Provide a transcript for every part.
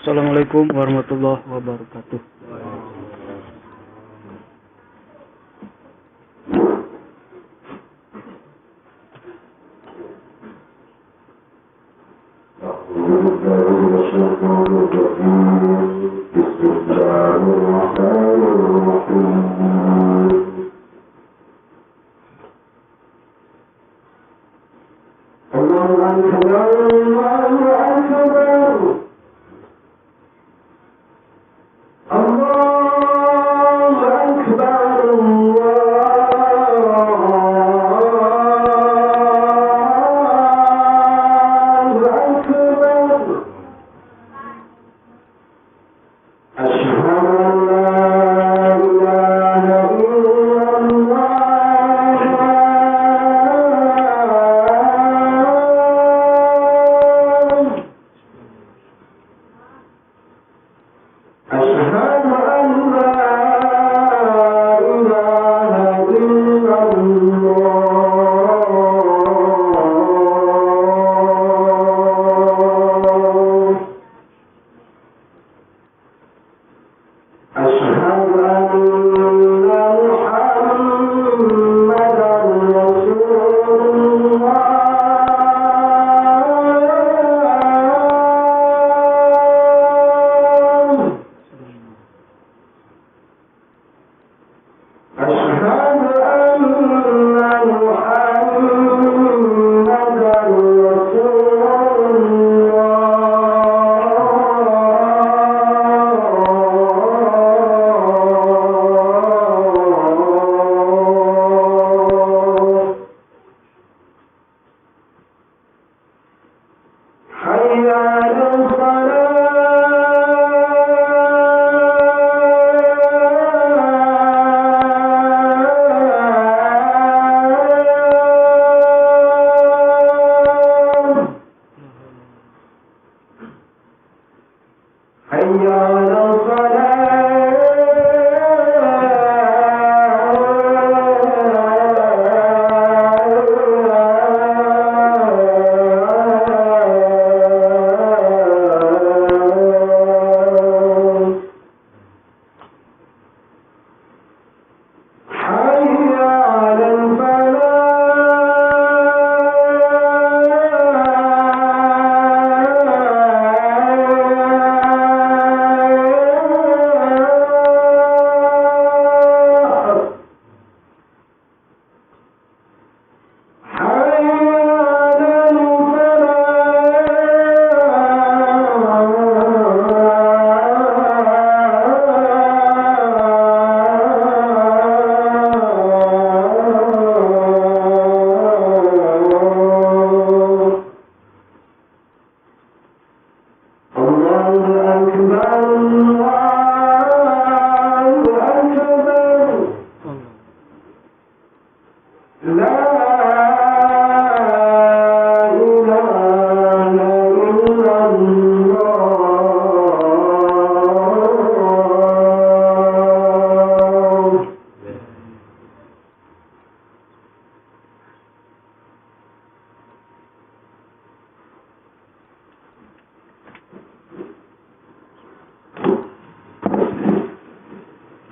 Assalamualaikum warahmatullahi wabarakatuh.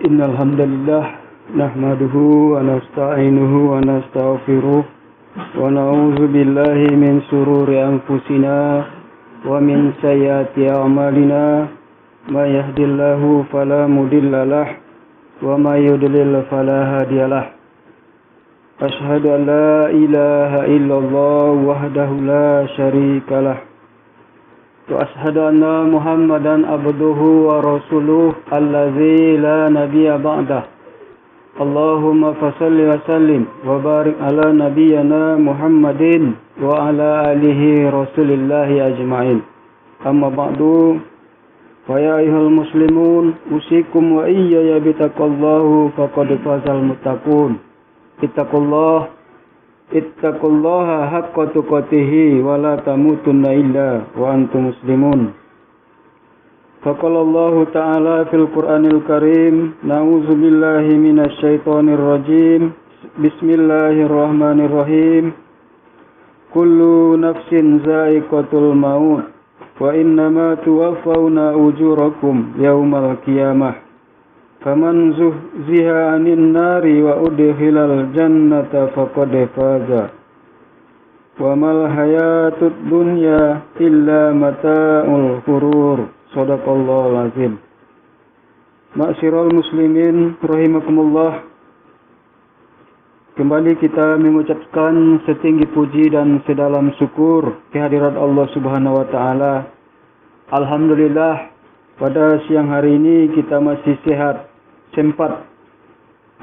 Innal hamdalillah nahmaduhu wa nasta'inuhu wa nastaghfiruh wa na'udzu billahi min shururi anfusina wa min sayyiati a'malina may yahdihillahu fala mudilla lahu wa may yudlil fala hadiyalah. Asyhadu an la ilaha illallah wahdahu la syarikalah wa asyhadu anna Muhammadan abduhu wa rasuluh allazi la nabiyya ba'dah. Allahumma fassalli wa sallim wa barik ala nabiyyina Muhammadin wa ala alihi rasulillahi ajma'in. Amma ba'du, fa ya ayyuhal muslimun usikum wa iyaya bitaqallahu faqad fazal muttaqun. Ittaqullaha haqqa tuqatih wa la tamutunna illa wa antum muslimun. Faqala Allah Ta'ala fil Qur'anil Karim, na'udzu billahi minasy syaithanir rajim. Bismillahirrahmanirrahim. Kullu nafsin za'iqatul maut وإنما توفون أجوركم يوم القيامة فمن زحزح عن النار وأدخل الجنة فقد فاز وما الحياة الدنيا إلا متاع الغرور صدق الله العظيم. Ma'asyiral muslimin rahimakumullah, kembali kita mengucapkan setinggi puji dan sedalam syukur kehadirat Allah Subhanahu wa taala. Alhamdulillah, pada siang hari ini kita masih sehat, sempat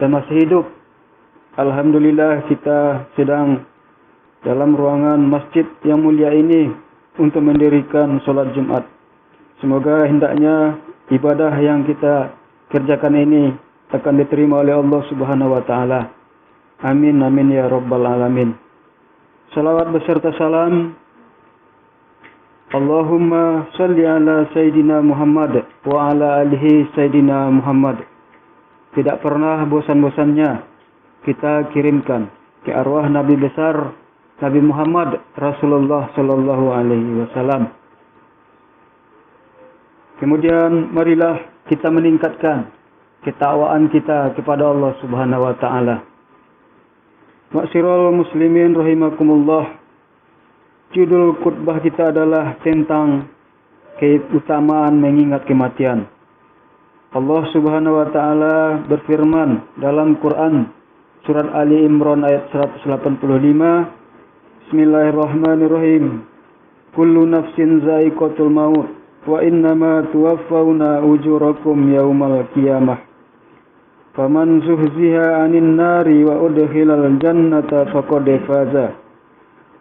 dan masih hidup. Alhamdulillah, kita sedang dalam ruangan masjid yang mulia ini untuk mendirikan solat Jumat. Semoga hendaknya ibadah yang kita kerjakan ini akan diterima oleh Allah Subhanahu wa taala. Amin amin ya rabbal alamin. Salawat beserta salam Allahumma salli ala Sayyidina Muhammad wa ala alihi Sayyidina Muhammad. Tidak pernah bosan-bosannya kita kirimkan ke arwah Nabi besar Nabi Muhammad Rasulullah sallallahu alaihi wasallam. Kemudian marilah kita meningkatkan ketakwaan kita kepada Allah Subhanahu wa taala. Ma'asyiral muslimin rahimakumullah. Judul khutbah kita adalah tentang keutamaan mengingat kematian. Allah Subhanahu wa taala berfirman dalam Quran surat Ali Imran ayat 185, Bismillahirrahmanirrahim. Kullu nafsin za'iqatul maut wa innama tuwaffawna ujurakum yaumal qiyamah. Faman zuhziha 'anil nari wa udkhilal jannata faqad faza.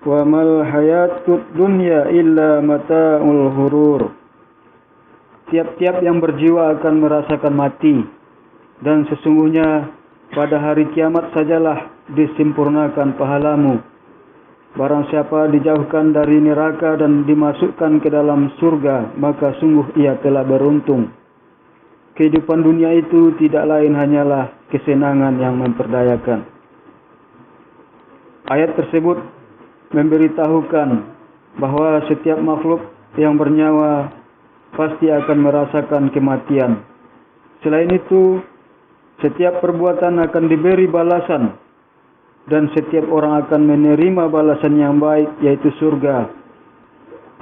Wa mal hayatud dunya illa mata'ul ghurur. Tiap-tiap yang berjiwa akan merasakan mati, dan sesungguhnya pada hari kiamat sajalah disempurnakan pahalamu. Barang siapa dijauhkan dari neraka dan dimasukkan ke dalam surga, maka sungguh ia telah beruntung. Kehidupan dunia itu tidak lain hanyalah kesenangan yang memperdayakan. Ayat tersebut memberitahukan bahwa setiap makhluk yang bernyawa pasti akan merasakan kematian. Selain itu, setiap perbuatan akan diberi balasan, dan setiap orang akan menerima balasan yang baik, yaitu surga,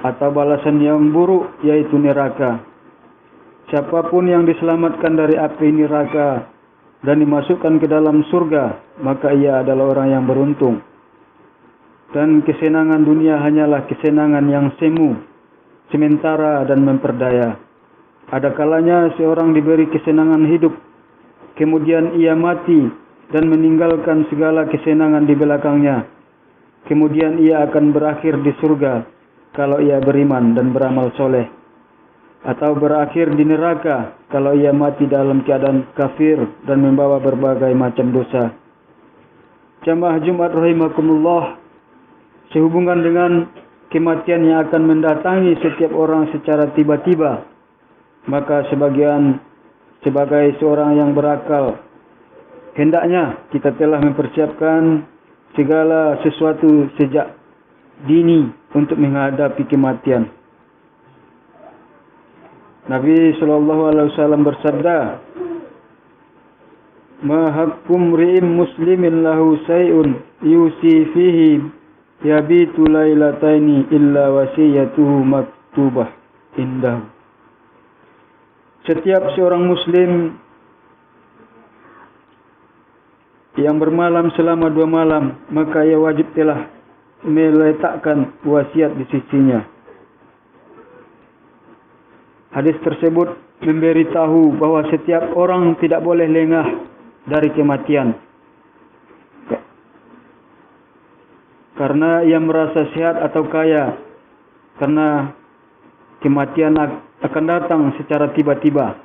atau balasan yang buruk, yaitu neraka. Siapapun yang diselamatkan dari api neraka dan dimasukkan ke dalam surga, maka ia adalah orang yang beruntung. Dan kesenangan dunia hanyalah kesenangan yang semu, sementara dan memperdaya. Ada kalanya seorang diberi kesenangan hidup, kemudian ia mati dan meninggalkan segala kesenangan di belakangnya. Kemudian ia akan berakhir di surga kalau ia beriman dan beramal soleh, atau berakhir di neraka kalau ia mati dalam keadaan kafir dan membawa berbagai macam dosa. Jamaah Jumat rahimakumullah, sehubungan dengan kematian yang akan mendatangi setiap orang secara tiba-tiba, maka sebagai seorang yang berakal, hendaknya kita telah mempersiapkan segala sesuatu sejak dini untuk menghadapi kematian. Nabi SAW bersabda, "Ma haqqum ri'im muslimin lahu say'un yusi fihi yabitu lailataini illa wasiyatuhu maktubah indahu." Setiap seorang muslim yang bermalam selama 2 malam, maka ia wajib telah meletakkan wasiat di sisinya. Hadis tersebut memberitahu bahwa setiap orang tidak boleh lengah dari kematian, karena ia merasa sehat atau kaya, karena kematian akan datang secara tiba-tiba.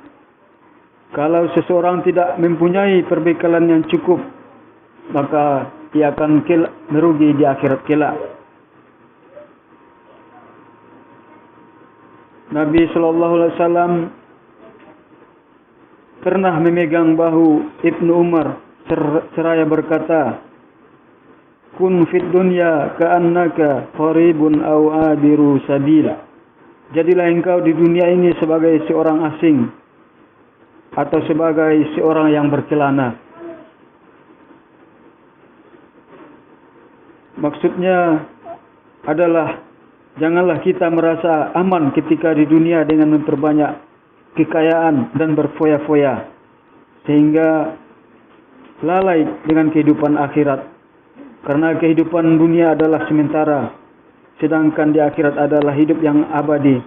Kalau seseorang tidak mempunyai perbekalan yang cukup, maka ia akan merugi di akhirat kelak. Nabi SAW pernah memegang bahu Ibnu Umar seraya berkata, "Kun fid dunya ka'annaka qaribun aw abiru sabil, Jadilah engkau di dunia ini sebagai seorang asing atau sebagai seorang yang berkelana. Maksudnya adalah janganlah kita merasa aman ketika di dunia dengan memperbanyak kekayaan dan berfoya-foya sehingga lalai dengan kehidupan akhirat. Karena kehidupan dunia adalah sementara, sedangkan di akhirat adalah hidup yang abadi.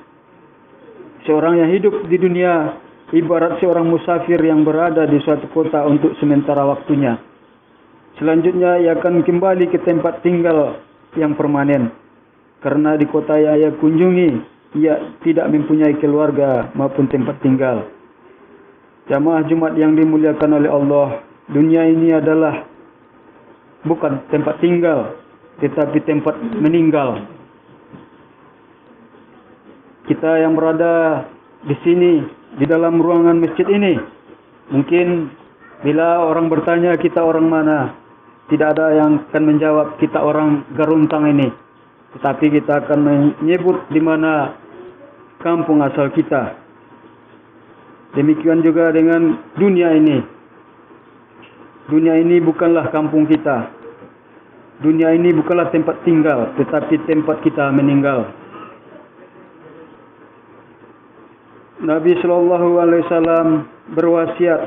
Seorang yang hidup di dunia ibarat seorang musafir yang berada di suatu kota untuk sementara waktunya. Selanjutnya ia akan kembali ke tempat tinggal yang permanen. Karena di kota yang ia kunjungi, ia tidak mempunyai keluarga maupun tempat tinggal. Jamaah Jumat yang dimuliakan oleh Allah, dunia ini adalah bukan tempat tinggal, tetapi tempat meninggal. Kita yang berada di sini, di dalam ruangan masjid ini, mungkin bila orang bertanya kita orang mana, tidak ada yang akan menjawab kita orang Garuntang ini. Tetapi kita akan menyebut di mana kampung asal kita. Demikian juga dengan dunia ini. Dunia ini bukanlah kampung kita. Dunia ini bukanlah tempat tinggal, tetapi tempat kita meninggal. Nabi SAW berwasiat,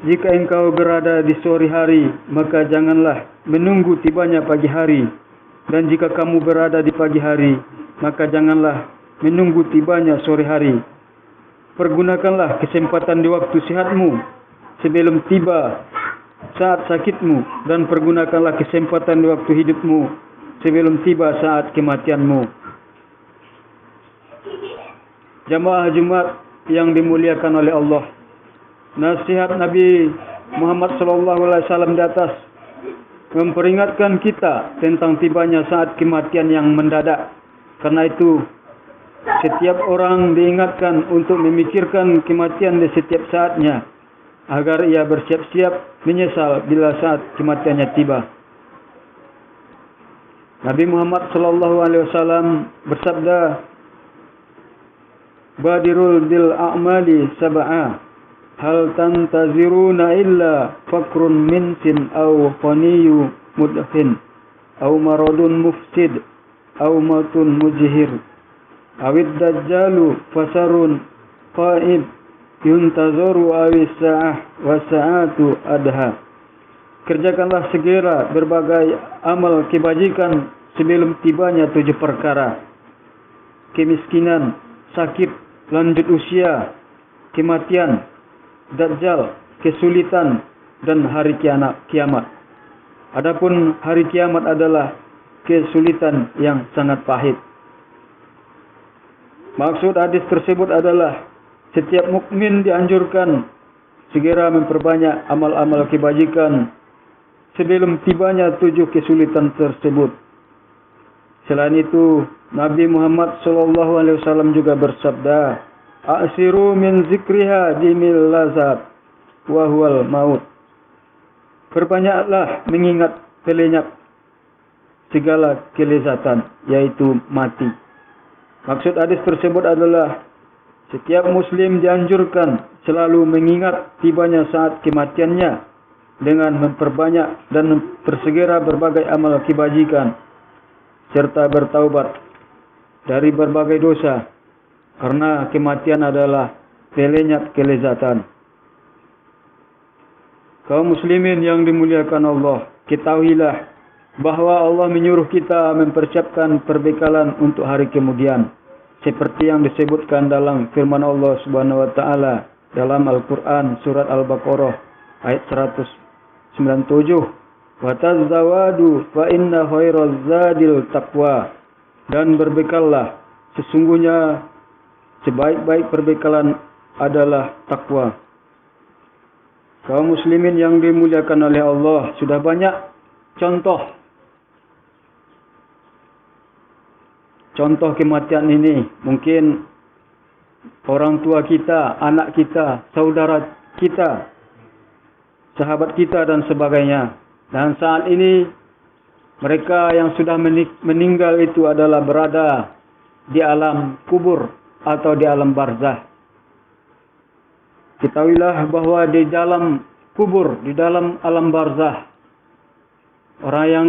jika engkau berada di sore hari, maka janganlah menunggu tibanya pagi hari. Dan jika kamu berada di pagi hari, maka janganlah menunggu tibanya sore hari. Pergunakanlah kesempatan di waktu sehatmu sebelum tiba saat sakitmu, dan pergunakanlah kesempatan di waktu hidupmu sebelum tiba saat kematianmu. Jamaah Jumat yang dimuliakan oleh Allah, nasihat Nabi Muhammad SAW di atas memperingatkan kita tentang tibanya saat kematian yang mendadak. Karena itu, setiap orang diingatkan untuk memikirkan kematian di setiap saatnya, agar ia bersiap-siap menyesal bila saat kematiannya tiba. Nabi Muhammad SAW bersabda, Badirul bil a'mali sab'a, hal tantaziruna illa fakrun minsin aw qaniyu mudhin aw maradun mufsid aw matun mujhir awid dajjalu fasarun qaib yuntazaru awis sa'ah wa sa'atu adha. Kerjakanlah segera berbagai amal kebajikan sebelum tibanya 7 perkara: kemiskinan, sakit, lanjut usia, kematian, dajjal, kesulitan, dan hari kiamat. Adapun hari kiamat adalah kesulitan yang sangat pahit. Maksud hadis tersebut adalah setiap mukmin dianjurkan segera memperbanyak amal-amal kebajikan sebelum tibanya 7 kesulitan tersebut. Selain itu, Nabi Muhammad SAW juga bersabda, Aksiru min zikriha dimil lazat wa huwal maut. Perbanyaklah mengingat pelenyap segala kelezatan, yaitu mati. Maksud hadis tersebut adalah setiap muslim dianjurkan selalu mengingat tibanya saat kematiannya dengan memperbanyak dan mempersegera berbagai amal kebajikan serta bertaubat dari berbagai dosa, karena kematian adalah pelenyap kelezatan. Kaum muslimin yang dimuliakan Allah, ketahuilah bahwa Allah menyuruh kita mempersiapkan perbekalan untuk hari kemudian, seperti yang disebutkan dalam firman Allah Subhanahu wa taala dalam Al-Qur'an surat Al-Baqarah ayat 197. Wa tazawwadu fa inna khairaz zadil taqwa. Dan berbekallah, sesungguhnya sebaik-baik perbekalan adalah takwa. Kaum muslimin yang dimuliakan oleh Allah, sudah banyak contoh kematian ini. Mungkin orang tua kita, anak kita, saudara kita, sahabat kita dan sebagainya. Dan saat ini mereka yang sudah meninggal itu adalah berada di alam kubur, atau di alam barzah. Ketahuilah bahwa di dalam kubur, di dalam alam barzah, orang yang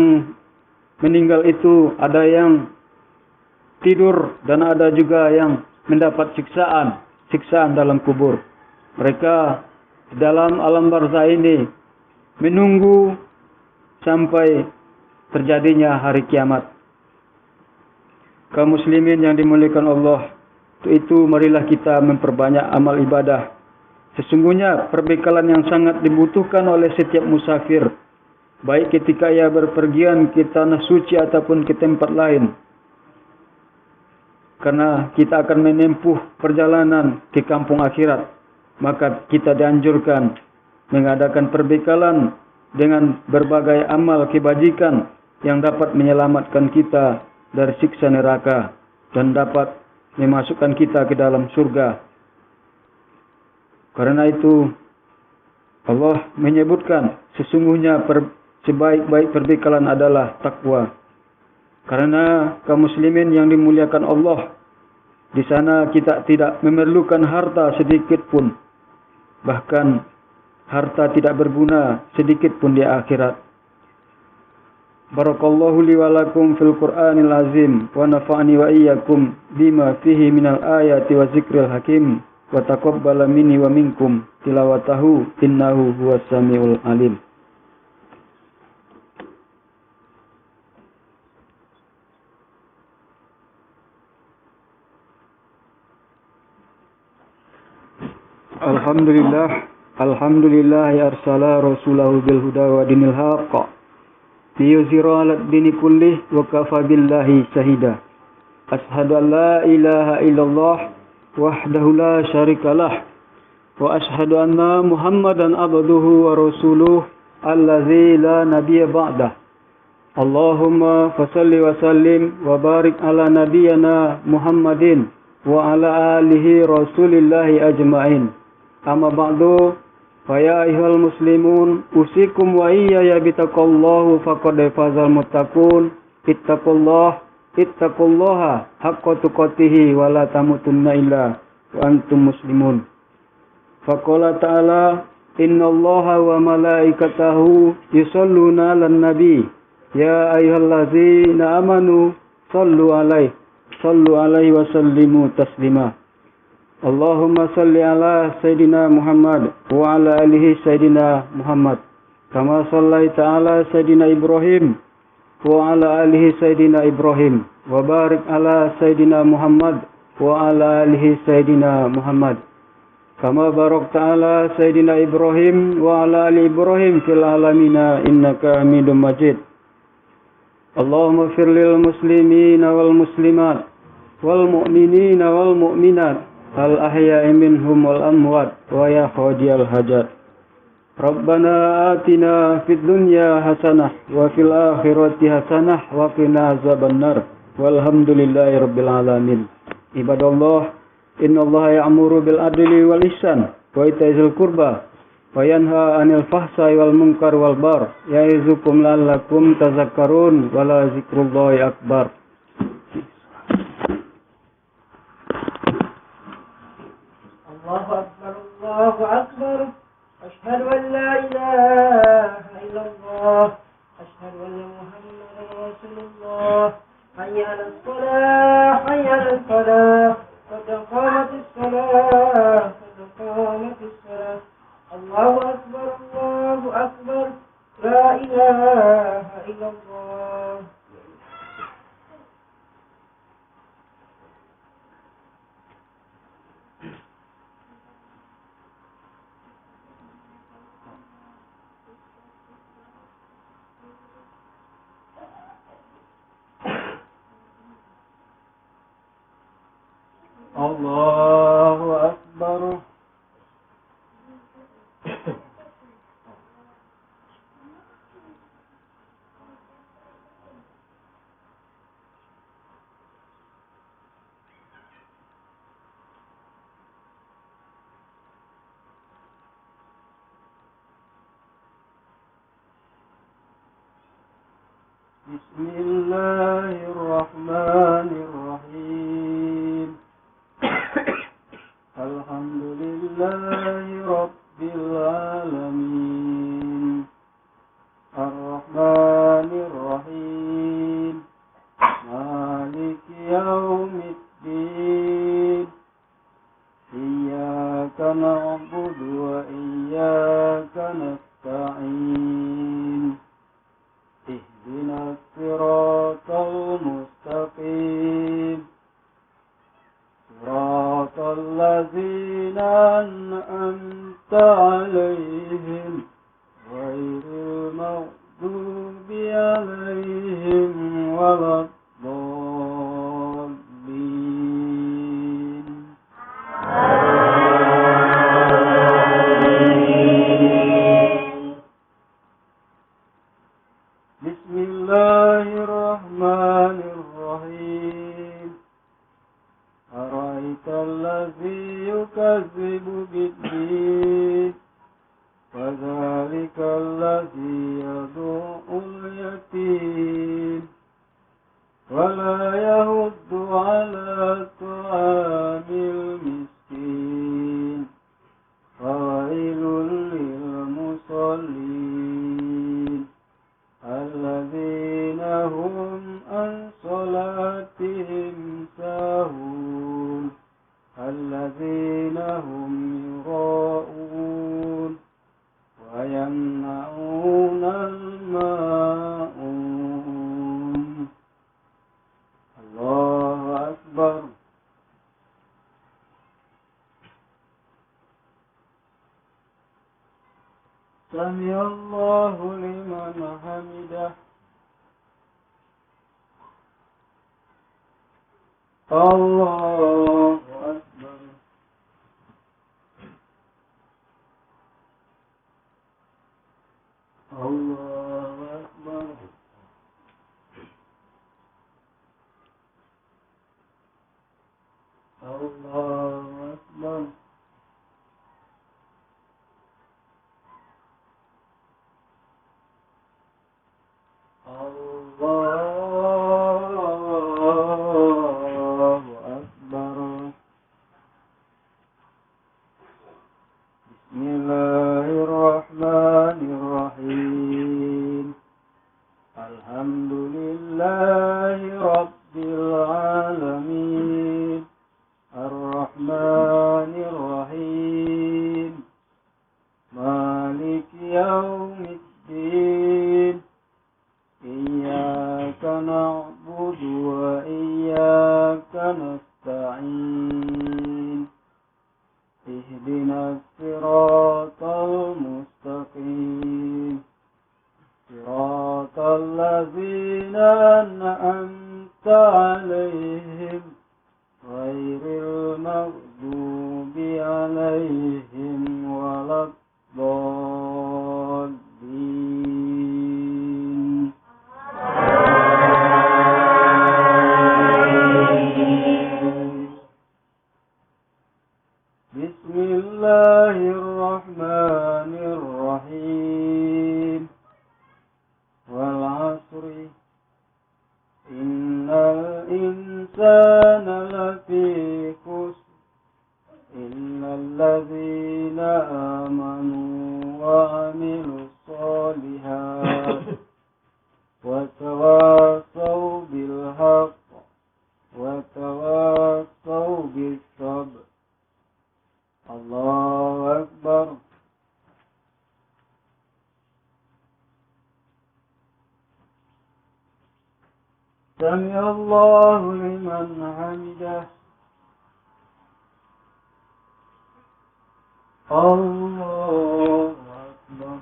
meninggal itu ada yang tidur dan ada juga yang mendapat siksaan dalam kubur. Mereka di dalam alam barzah ini menunggu sampai terjadinya hari kiamat. Kaum muslimin yang dimuliakan Allah, itu marilah kita memperbanyak amal ibadah. Sesungguhnya perbekalan yang sangat dibutuhkan oleh setiap musafir, baik ketika ia berpergian ke tanah suci ataupun ke tempat lain. Karena kita akan menempuh perjalanan ke kampung akhirat, maka kita dianjurkan mengadakan perbekalan dengan berbagai amal kebajikan yang dapat menyelamatkan kita dari siksa neraka dan dapat memasukkan kita ke dalam surga. Karena itu Allah menyebutkan sesungguhnya sebaik-baik perbekalan adalah takwa. Karena kaum muslimin yang dimuliakan Allah, di sana kita tidak memerlukan harta sedikit pun. Bahkan harta tidak berguna sedikit pun di akhirat. Barakallahu li wa lakum fil Qur'anil azim wa nafa'ani wa iyyakum bima fihi minal ayati wa zikril hakim wa taqabbala minni wa minkum tilawatahu innahu huwas samiul alim. Alhamdulillah arsala rasulahu bil huda wa dinil haqq liyuzhira 'alad dini kullih wa kafa billahi shahida. Ashhadu an la ilaha illallah wahdahu la syarikalah wa ashhadu anna Muhammadan abduhu wa rasuluh allazi la nabiyya ba'dah. Allahumma fasalli wa sallim wa barik ala nabiyyina Muhammadin wa ala alihi rasulillahi ajma'in. Amma ba'du, fa ya ayyuhal muslimun, usikum wa iyaya bitaqallahu faqad fazal muttaqun. Ittaqullaha haqqa tuqatih wa la tamutunna illa wa antum muslimun. Faqala ta'ala, innallaha wa malaikatahu yusholluna 'alan nabi. Ya ayyuhallazina amanu sallu alaihi wa sallimu taslima. Allahumma salli ala Sayyidina Muhammad wa ala alihi Sayyidina Muhammad kama sallaita ala Sayyidina Ibrahim wa ala alihi Sayyidina Ibrahim wa barik ala Sayyidina Muhammad wa ala alihi Sayyidina Muhammad kama barakta ala Sayyidina Ibrahim wa ala ali Ibrahim fil alamina innaka Hamidum Majid. Allahumma fir lil muslimina wal muslimat wal mu'minina wal mu'minat al-ahya'i minhum wal amwat wa ya qadiyal hajat. Rabbana atina fid dunya hasanah wa fil akhirati hasanah wa qina azabannar. Walhamdulillahi rabbil alamin. Ibadallah, innallaha ya'muru bil adli wal ihsan wa ita'izil qurba wa yanha 'anil fahsai wal munkar wal bar. Ya'izukum la'allakum tazakkarun wa la zikrullahi akbar. الله أكبر أشهد أن لا إله إلا الله أشهد أن محمدا رسول الله حي على الصلاة حي على الفلاح قد قامت الصلاة قد قامت الصلاة الله أكبر لا إله إلا الله. Allahu Akbar. Bismillahirrahmanirrahim. Alhamdulillahi Rabbil Alamin Ar-Rahmanir Rahim Maliki Yawmiddin Iyyaka na'budu wa iyyaka nasta'in Ihdinas siratal mustaqim Siratal ladzina an'amta 'alaihim ghairil maghdubi 'alaihim waladdallin. Bismillahirrahmanirrahim. Ara'aital ladzi yukazzibu bid-din fadzalikal ladzi yad'ul yatim wa la yahuddu 'ala ta'amil miskin fawailul lil musallin alladzina hum an salatihim sahun alladzina hum yura'un wa yamna'unal ma'un. Allahu Akbar. Sami'allahu liman hamidah. Allahu Akbar. Allahu Akbar. Allahu Akbar. Allahu Akbar. Bismillahirrahmanirrahim. Alhamdulillahi Rabbil Alamin Ar-Rahmanir-Rahim Maliki Yawmiddin Iyyaka na'budu wa iyyaka nasta'in Ihdinas siratal mustaqim Siratal ladzina an'amta 'alaihim ghairil maghdubi 'alaihim waladdallin. Bismillahirrahmanirrahim. Wal 'asri innal insana lafi khusr illal ladzina amanu wa 'amilus solihat wa tawassaw bil haqq wa tawassaw bis sabr. Allahu Akbar. Sami'allahu liman hamidah. Allahu Akbar.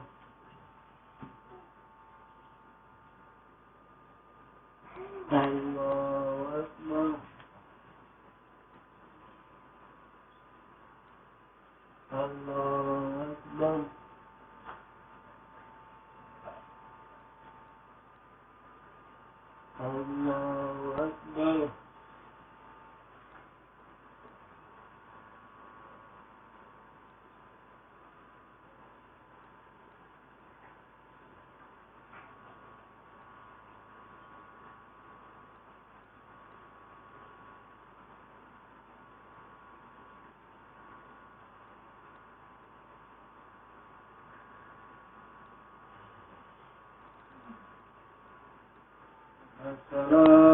Allahu Akbar. Allahu Akbar. Allahu Akbar. الصلاة